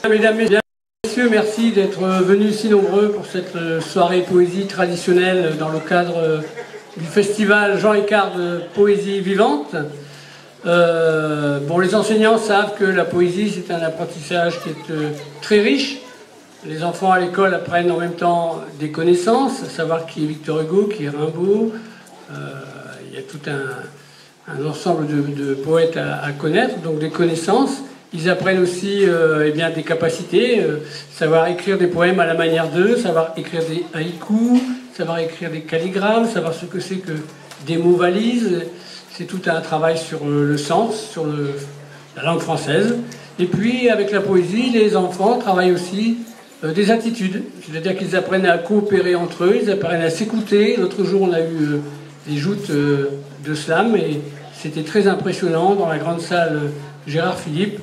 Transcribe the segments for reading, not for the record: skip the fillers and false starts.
Mesdames, Messieurs, merci d'être venus si nombreux pour cette soirée poésie traditionnelle dans le cadre du festival Jean Icard de Poésie Vivante. Bon, les enseignants savent que la poésie, c'est un apprentissage qui est très riche. Les enfants à l'école apprennent en même temps des connaissances, à savoir qui est Victor Hugo, qui est Rimbaud. Il y a tout un ensemble de poètes à connaître, donc des connaissances. Ils apprennent aussi eh bien, des capacités, savoir écrire des poèmes à la manière d'eux, savoir écrire des haïkus, savoir écrire des calligrammes, savoir ce que c'est que des mots valises. C'est tout un travail sur le sens, sur la langue française. Et puis, avec la poésie, les enfants travaillent aussi des attitudes. C'est-à-dire qu'ils apprennent à coopérer entre eux, ils apprennent à s'écouter. L'autre jour, on a eu des joutes de slam et c'était très impressionnant dans la grande salle Gérard Philippe.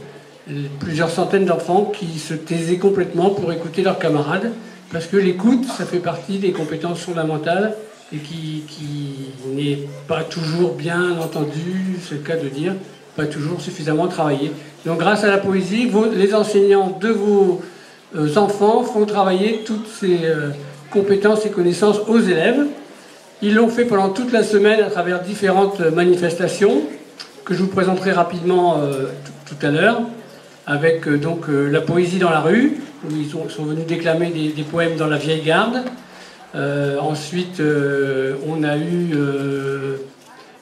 Plusieurs centaines d'enfants qui se taisaient complètement pour écouter leurs camarades, parce que l'écoute, ça fait partie des compétences fondamentales et qui n'est pas toujours bien entendu, c'est le cas de dire, pas toujours suffisamment travaillé. Donc grâce à la poésie, les enseignants de vos enfants font travailler toutes ces compétences et connaissances aux élèves. Ils l'ont fait pendant toute la semaine à travers différentes manifestations que je vous présenterai rapidement tout à l'heure, avec donc la poésie dans la rue, où ils sont venus déclamer des poèmes dans la vieille garde. Ensuite, on a eu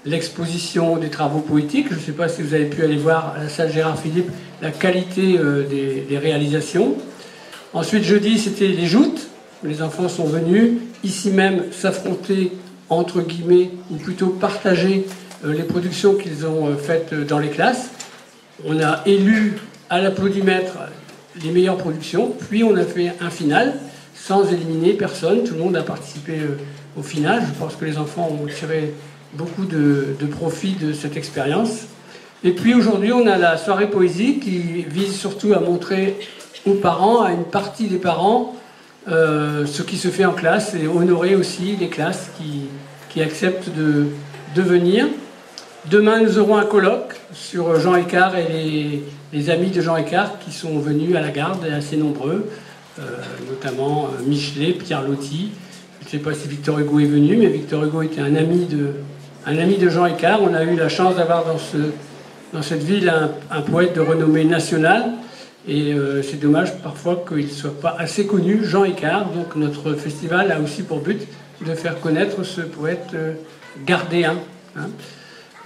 l'exposition des travaux poétiques. Je ne sais pas si vous avez pu aller voir à la salle Gérard Philippe la qualité des réalisations. Ensuite, jeudi, c'était les joutes. Les enfants sont venus ici même s'affronter, entre guillemets, ou plutôt partager les productions qu'ils ont faites dans les classes. On a élu à l'applaudimètre les meilleures productions, puis on a fait un final sans éliminer personne. Tout le monde a participé au final. Je pense que les enfants ont tiré beaucoup de profit de cette expérience. Et puis aujourd'hui, on a la soirée poésie qui vise surtout à montrer aux parents, à une partie des parents, ce qui se fait en classe et honorer aussi les classes qui acceptent de venir. Demain, nous aurons un colloque sur Jean Icard et les amis de Jean Icard qui sont venus à la garde, assez nombreux, notamment Michelet, Pierre Loti. Je ne sais pas si Victor Hugo est venu, mais Victor Hugo était un ami de Jean Icard. On a eu la chance d'avoir dans cette ville un poète de renommée nationale. Et c'est dommage parfois qu'il ne soit pas assez connu, Jean Icard. Donc notre festival a aussi pour but de faire connaître ce poète gardéen. Hein.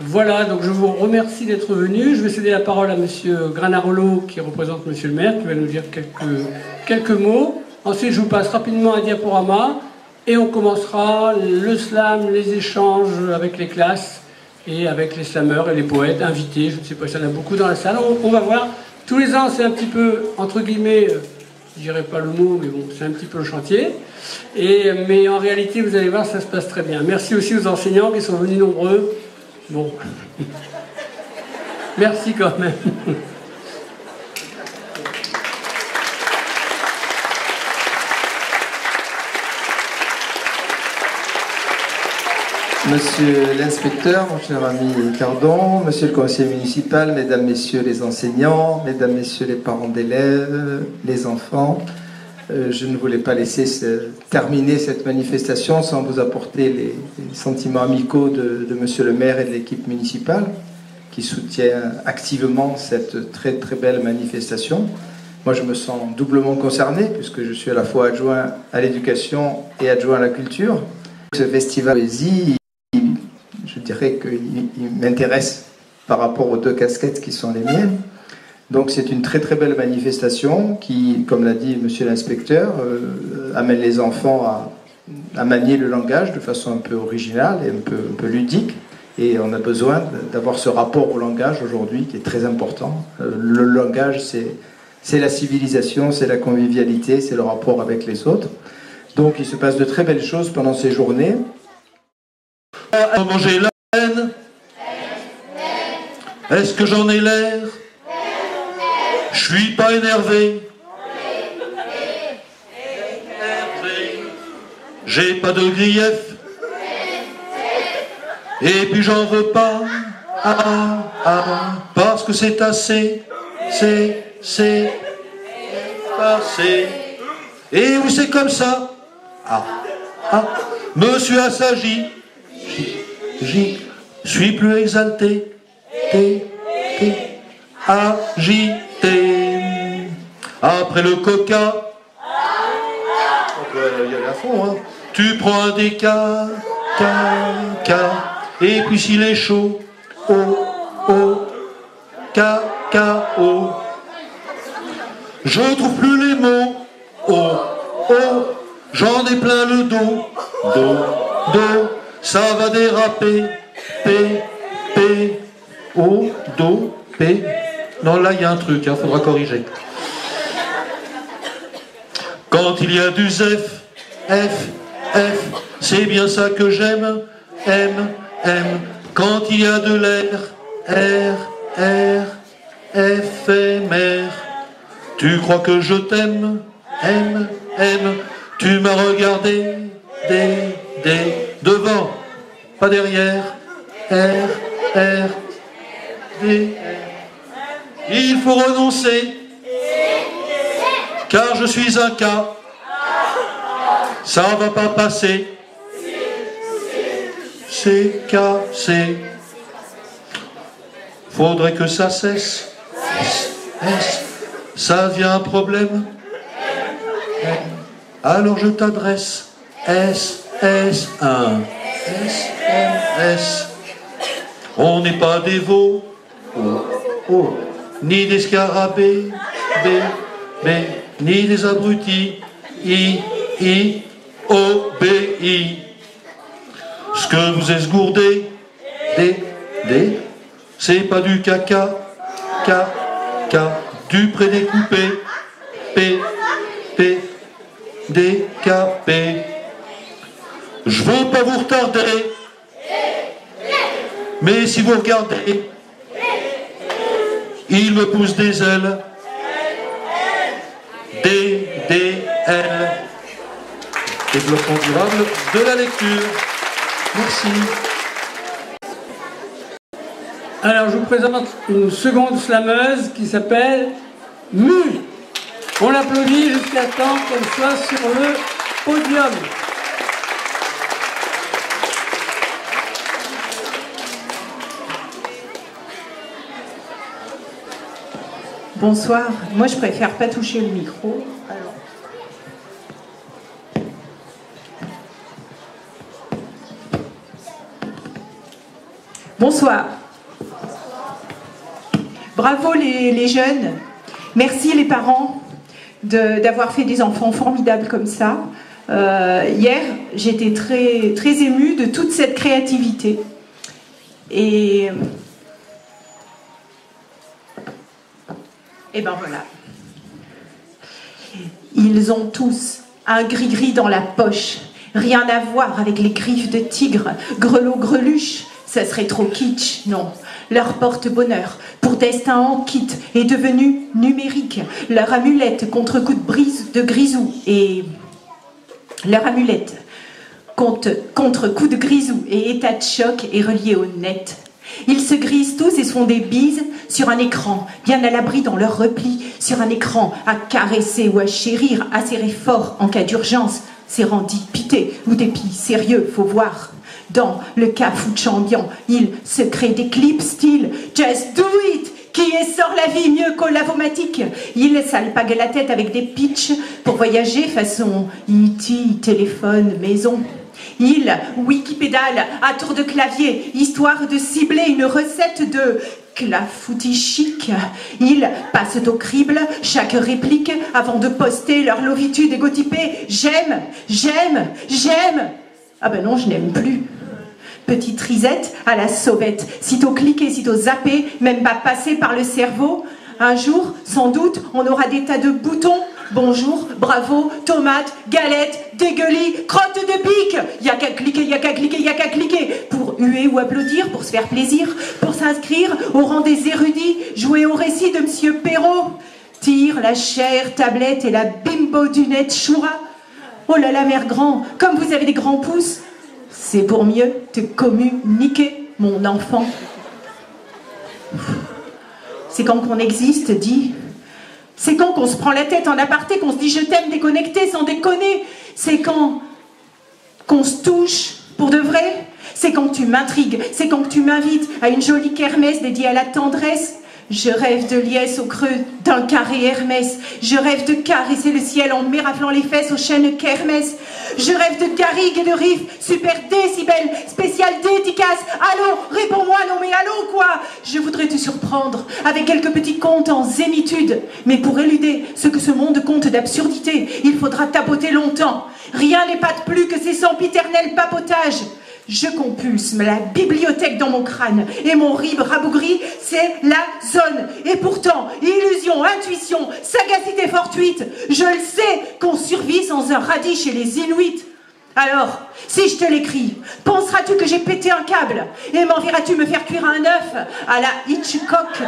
Voilà, donc je vous remercie d'être venu. Je vais céder la parole à monsieur Granarolo, qui représente monsieur le maire, qui va nous dire quelques mots. Ensuite, je vous passe rapidement un diaporama et on commencera le slam, les échanges avec les classes et avec les slameurs et les poètes invités. Je ne sais pas si il y en a beaucoup dans la salle. On va voir. Tous les ans, c'est un petit peu, entre guillemets, je dirais pas le mot, mais bon, c'est un petit peu le chantier. Mais en réalité, vous allez voir, ça se passe très bien. Merci aussi aux enseignants qui sont venus nombreux. Bon, merci quand même. Monsieur l'inspecteur, mon cher ami Cardon, monsieur le conseiller municipal, mesdames, messieurs les enseignants, mesdames, messieurs les parents d'élèves, les enfants, je ne voulais pas laisser terminer cette manifestation sans vous apporter les sentiments amicaux de monsieur le maire et de l'équipe municipale qui soutient activement cette très très belle manifestation. Moi, je me sens doublement concerné puisque je suis à la fois adjoint à l'éducation et adjoint à la culture. Ce festival poésie, je dirais qu'il m'intéresse par rapport aux deux casquettes qui sont les miennes. Donc c'est une très très belle manifestation qui, comme l'a dit monsieur l'inspecteur, amène les enfants à manier le langage de façon un peu originale et un peu ludique. Et on a besoin d'avoir ce rapport au langage aujourd'hui qui est très important. Le langage, c'est la civilisation, c'est la convivialité, c'est le rapport avec les autres. Donc il se passe de très belles choses pendant ces journées. Manger la haine. Est-ce que j'en ai l'air? Je suis pas énervé. J'ai pas de grief. Et puis j'en veux pas. Parce que c'est assez. passer. Et oui, c'est comme ça. Ah, ah, monsieur Assagi, j'y suis plus exalté, agité. Après le coca, on peut y aller à fond, hein. Tu prends un déca, et puis s'il est chaud, cacao. Je trouve plus les mots, j'en ai plein le dos, ça va déraper, P. Non, là il y a un truc, hein, faudra corriger. Quand il y a du F, c'est bien ça que j'aime, M. Quand il y a de l'air, R, éphémère. Tu crois que je t'aime, M. Tu m'as regardé, devant, pas derrière, R, D. Il faut renoncer, car je suis un cas. Ça va pas passer. C'est cassé. Faudrait que ça cesse. Ça devient un problème. Alors je t'adresse. S1. SMS. On n'est pas des veaux. Ni des scarabées. B. Ni des abrutis. I. Obéis. Ce que vous esgourdez, D, c'est pas du caca, K, du prédécoupé, P, décapé. Je veux pas vous retarder, mais si vous regardez, il me pousse des ailes, D, L. Développement durable de la lecture. Merci. Alors, je vous présente une seconde slameuse qui s'appelle Mu. On l'applaudit jusqu'à temps qu'elle soit sur le podium. Bonsoir. Moi, je préfère pas toucher le micro. Alors. Bonsoir. Bravo les jeunes. Merci les parents d'avoir fait des enfants formidables comme ça. Hier, j'étais très, très émue de toute cette créativité. Et ben voilà. Ils ont tous un gris-gris dans la poche. Rien à voir avec les griffes de tigre, grelot-greluche. Ça serait trop kitsch, non. Leur porte-bonheur, pour destin en kit, est devenu numérique. Leur amulette contre coup de grisou et... Leur amulette contre coup de grisou et état de choc est reliée au net. Ils se grisent tous et se font des bises sur un écran, bien à l'abri dans leur repli, sur un écran, à caresser ou à chérir, à serrer fort en cas d'urgence. C'est rendu pité ou dépit sérieux, faut voir. Dans le cas foutch ambiant, il se crée des clips style « Just do it !» qui essore la vie mieux qu'au lavomatique. Il s'alpague la tête avec des pitchs pour voyager façon E.T., téléphone, maison. Il wikipédale à tour de clavier, histoire de cibler une recette de clafoutis chic. Il passe au crible chaque réplique avant de poster leur lovitude égotypée. J'aime, j'aime, j'aime. Ah ben non, je n'aime plus. Petite risette à la sauvette, sitôt cliqué, sitôt zappé, même pas passé par le cerveau. Un jour, sans doute, on aura des tas de boutons. Bonjour, bravo, tomate, galette, dégueulis, crotte de pique. Y a qu'à cliquer, y a qu'à cliquer, y a qu'à cliquer. Pour huer ou applaudir, pour se faire plaisir, pour s'inscrire au rang des érudits, jouer au récit de Monsieur Perrault. Tire la chère tablette et la bimbo du net choura. Oh là là, mère grand, comme vous avez des grands pouces, c'est pour mieux te communiquer, mon enfant. C'est quand qu'on existe, dit, C'est quand qu'on se prend la tête en aparté, qu'on se dit je t'aime déconnecté sans déconner. C'est quand qu'on se touche pour de vrai. C'est quand tu m'intrigues, c'est quand tu m'invites à une jolie kermesse dédiée à la tendresse. Je rêve de liesse au creux d'un carré Hermès. Je rêve de caresser le ciel en m'éraflant les fesses aux chaînes kermesse. Je rêve de garrigues et de riffs, super décibels, spécial dédicace. Allô, réponds-moi, non mais allô quoi? Je voudrais te surprendre avec quelques petits contes en zénitude. Mais pour éluder ce que ce monde compte d'absurdité, il faudra tapoter longtemps. Rien n'épate plus que ces sempiternels papotages. Je compulse la bibliothèque dans mon crâne et mon rib rabougri, c'est la zone. Et pourtant, illusion, intuition, sagacité fortuite, je le sais qu'on survit sans un radis chez les Inuits. Alors, si je te l'écris, penseras-tu que j'ai pété un câble et m'enverras-tu me faire cuire un œuf à la Hitchcock?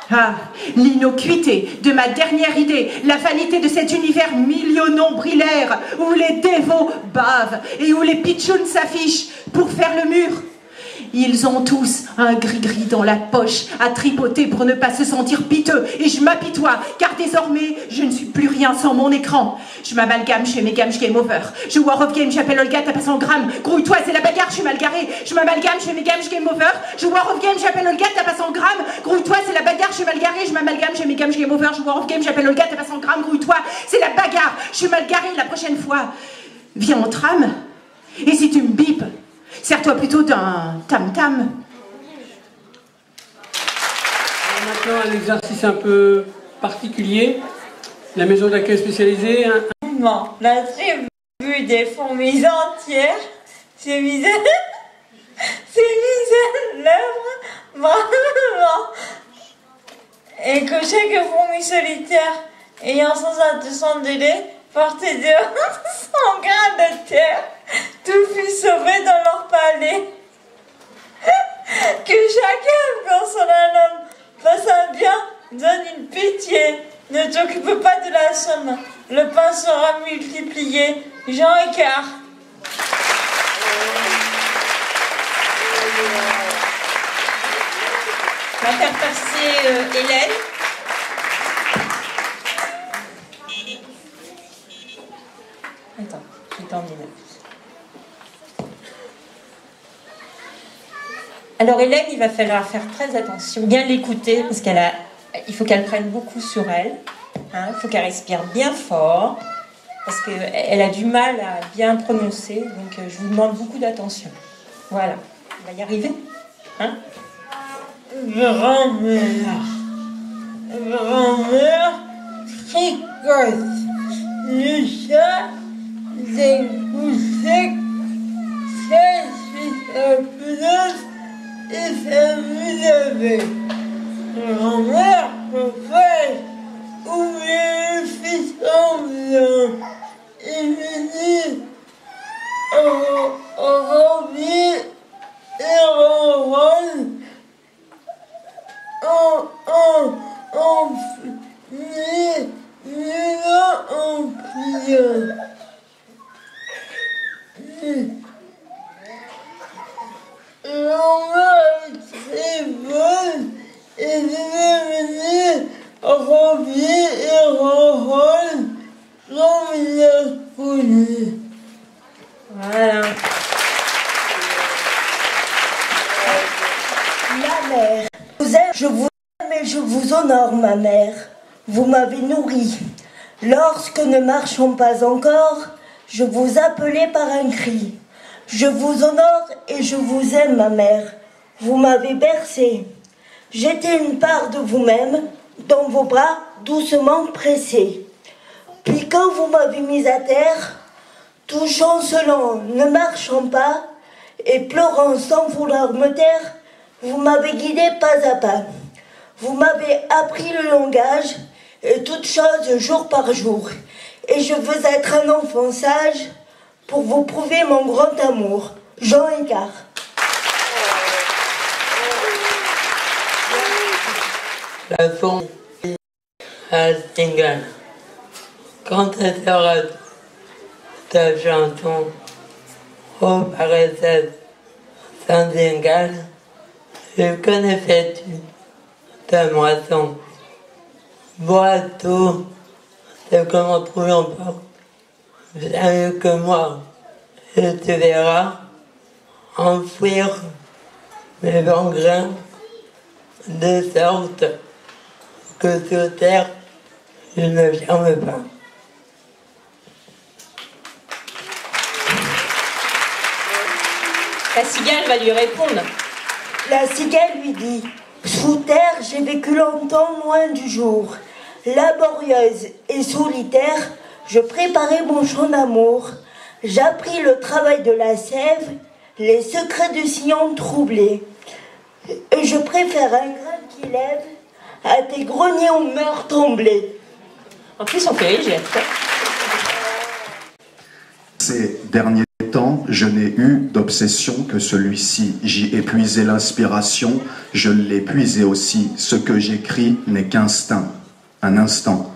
Ah, l'innocuité de ma dernière idée, la vanité de cet univers millionnombrilaire où les dévots bavent et où les pitchouns s'affichent pour faire le mur. Ils ont tous un gris-gris dans la poche à tripoter pour ne pas se sentir piteux. Et je m'apitoie, car désormais, je ne suis plus rien sans mon écran. Je m'amalgame, je fais mes gammes, je game over. Je War of Game, j'appelle Olga, tape à 100 grammes. Grouille-toi, c'est la bagarre, je suis mal garé. Je m'amalgame, je fais mes gammes, je game over. Je War of Game, j'appelle Olga, tape à 100 grammes. Grouille-toi, c'est la bagarre, je suis mal garé. Je m'amalgame, je fais mes gammes, je game over. Je War of Game, j'appelle Olga, tape à 100 grammes. Grouille-toi, c'est la bagarre, je suis mal garé. La prochaine fois, viens en tram. Et si tu me bipes, sers-toi plutôt d'un tam-tam. Maintenant, un exercice un peu particulier. La maison d'accueil spécialisée. La tribu des fourmis entières s'est mise à l'œuvre bravement. Et que chaque fourmi solitaire ayant son délai portait dehors 100 grains de terre, tout fut sauvé dans leur palais. Que chacun, quand son homme fasse un bien, donne une pitié. Ne t'occupe pas de la somme, le pain sera multiplié. Jean Écart. On va faire passer Hélène. Attends, je vais t'emmener là. Alors Hélène, il va falloir faire très attention, bien l'écouter, parce il faut qu'elle prenne beaucoup sur elle. Il faut qu'elle respire bien fort, parce qu'elle a du mal à bien prononcer. Donc je vous demande beaucoup d'attention. Voilà, on va y arriver. Grand-mère, tricote le chat des coussets, ça suit un peu et ça vous avait. Grand-mère, papa, oubliez le fils en blanc. Il me dit, on remplit et on rôle. Voilà. Ma mère, je vous aime et je vous honore, ma mère. Vous m'avez nourri. Lorsque ne marchons pas encore, je vous appelais par un cri. Je vous honore et je vous aime, ma mère. Vous m'avez bercé. J'étais une part de vous-même dans vos bras doucement pressés. Puis quand vous m'avez mise à terre, tout chancelant, ne marchant pas, et pleurant sans vouloir me taire, vous m'avez guidé pas à pas. Vous m'avez appris le langage et toutes choses jour par jour. Et je veux être un enfant sage pour vous prouver mon grand amour. Jean Écart. La fourmi à Stingal. Quand elle sera ta chanson, ô paressette, sans Stingal, je connaissais-tu ta moisson? Boiteau, c'est comment trouver encore mieux que moi. Et tu verras enfouir mes bons grains de sorte que sur terre, je ne ferme pas. La cigale va lui répondre. La cigale lui dit: sous terre, j'ai vécu longtemps loin du jour. Laborieuse et solitaire, je préparais mon champ d'amour. J'appris le travail de la sève, les secrets du sillon troublé. Et je préfère un grain qui lève à tes greniers aux mœurs tremblées. En plus, on fait les gestes. Ces derniers temps, je n'ai eu d'obsession que celui-ci. J'y ai puisé l'inspiration, je l'ai puisé aussi. Ce que j'écris n'est qu'instinct, un instant.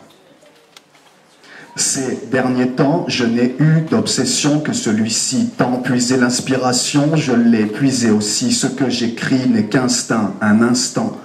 Ces derniers temps, je n'ai eu d'obsession que celui-ci. Tant puisé l'inspiration, je l'ai puisé aussi. Ce que j'écris n'est qu'instinct, un instant.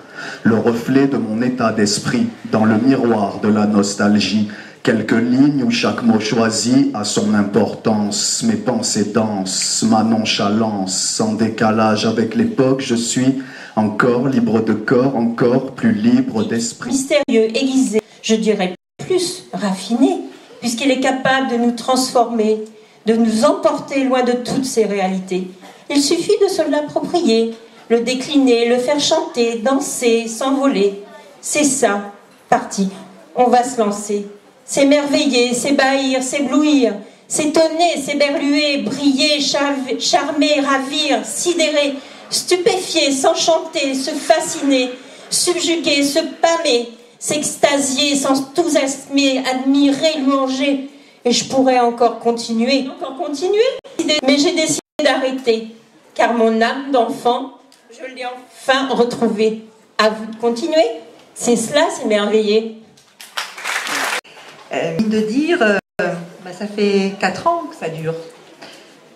Le reflet de mon état d'esprit, dans le miroir de la nostalgie. Quelques lignes où chaque mot choisi a son importance. Mes pensées dansent, ma nonchalance. En décalage avec l'époque, je suis encore libre de corps, encore plus libre d'esprit. Mystérieux, aiguisé, je dirais plus raffiné, puisqu'il est capable de nous transformer, de nous emporter loin de toutes ces réalités. Il suffit de se l'approprier, le décliner, le faire chanter, danser, s'envoler. C'est ça, parti. On va se lancer. S'émerveiller, s'ébahir, s'éblouir, s'étonner, s'éberluer, briller, charmer, ravir, sidérer, stupéfier, s'enchanter, se fasciner, subjuguer, se pâmer, s'extasier, s'enthousiasmer, admirer, louanger. Et je pourrais encore continuer, mais j'ai décidé d'arrêter, car mon âme d'enfant, je l'ai enfin retrouvée. À vous de continuer. C'est cela, s'émerveiller. Mine de dire, ça fait 4 ans que ça dure.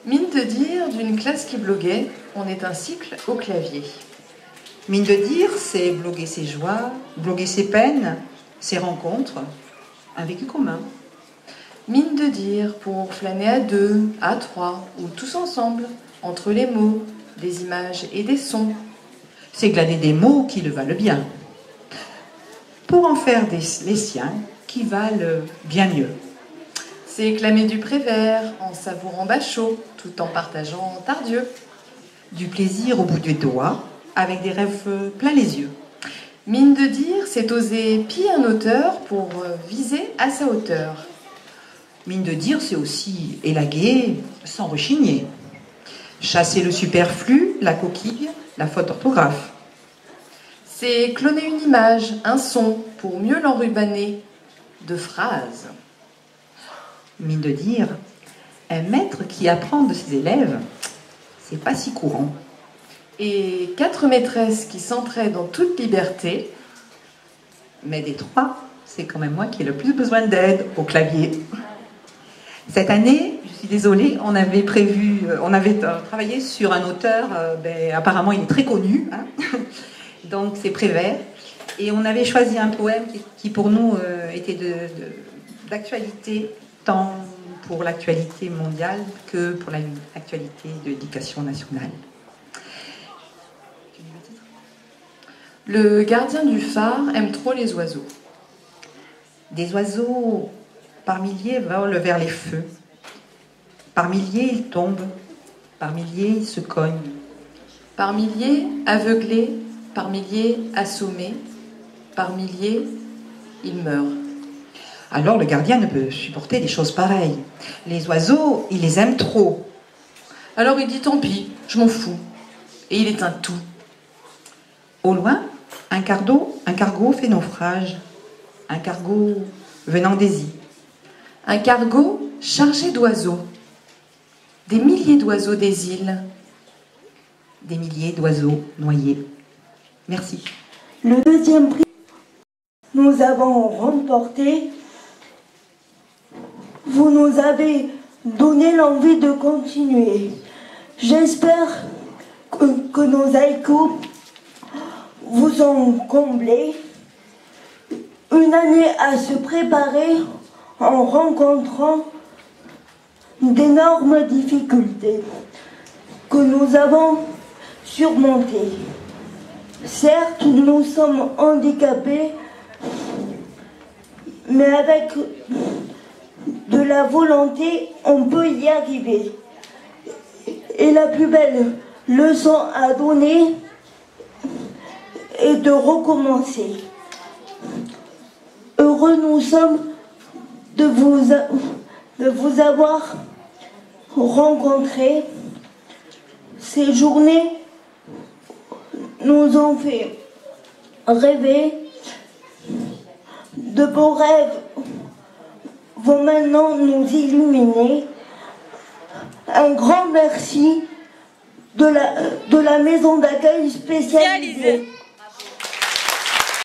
Mine de dire, d'une classe qui bloguait, on est un cycle au clavier. Mine de dire, c'est bloguer ses joies, bloguer ses peines, ses rencontres, un vécu commun. Mine de dire, pour flâner à 2, à 3 ou tous ensemble, entre les mots, des images et des sons. C'est glaner des mots qui le valent bien. Pour en faire les siens, qui valent bien mieux. C'est clamer du Prévert en savourant Bachot, tout en partageant Tardieu. Du plaisir au bout des doigts, avec des rêves plein les yeux. Mine de dire, c'est oser piller un auteur pour viser à sa hauteur. Mine de dire, c'est aussi élaguer sans rechigner. Chasser le superflu, la coquille, la faute d'orthographe. C'est cloner une image, un son, pour mieux l'enrubanner de phrases. Mine de dire, un maître qui apprend de ses élèves, c'est pas si courant. Et 4 maîtresses qui s'entraident en toute liberté. Mais des 3, c'est quand même moi qui ai le plus besoin d'aide au clavier. Cette année, je suis désolée, on avait travaillé sur un auteur, apparemment il est très connu, hein. Donc c'est Prévert. Et on avait choisi un poème qui pour nous était d'actualité, tant pour l'actualité mondiale que pour l'actualité de l'éducation nationale. Le gardien du phare aime trop les oiseaux. Des oiseaux par milliers volent vers les feux. Par milliers ils tombent, par milliers ils se cognent. Par milliers aveuglés, par milliers assommés, par milliers, il meurt. Alors le gardien ne peut supporter des choses pareilles. Les oiseaux, il les aime trop. Alors il dit tant pis, je m'en fous. Et il éteint tout. Au loin, un cargo fait naufrage. Un cargo venant des îles. Un cargo chargé d'oiseaux. Des milliers d'oiseaux des îles. Des milliers d'oiseaux noyés. Merci. Le deuxième prix, nous avons remporté. Vous nous avez donné l'envie de continuer. J'espère que nos haïkus vous ont comblés une année à se préparer en rencontrant d'énormes difficultés que nous avons surmontées. Certes, nous sommes handicapés, mais avec de la volonté, on peut y arriver. Et la plus belle leçon à donner est de recommencer. Heureux nous sommes de vous avoir rencontrés. Ces journées nous ont fait rêver. De beaux rêves vont maintenant nous illuminer. Un grand merci de la maison d'accueil spécialisée.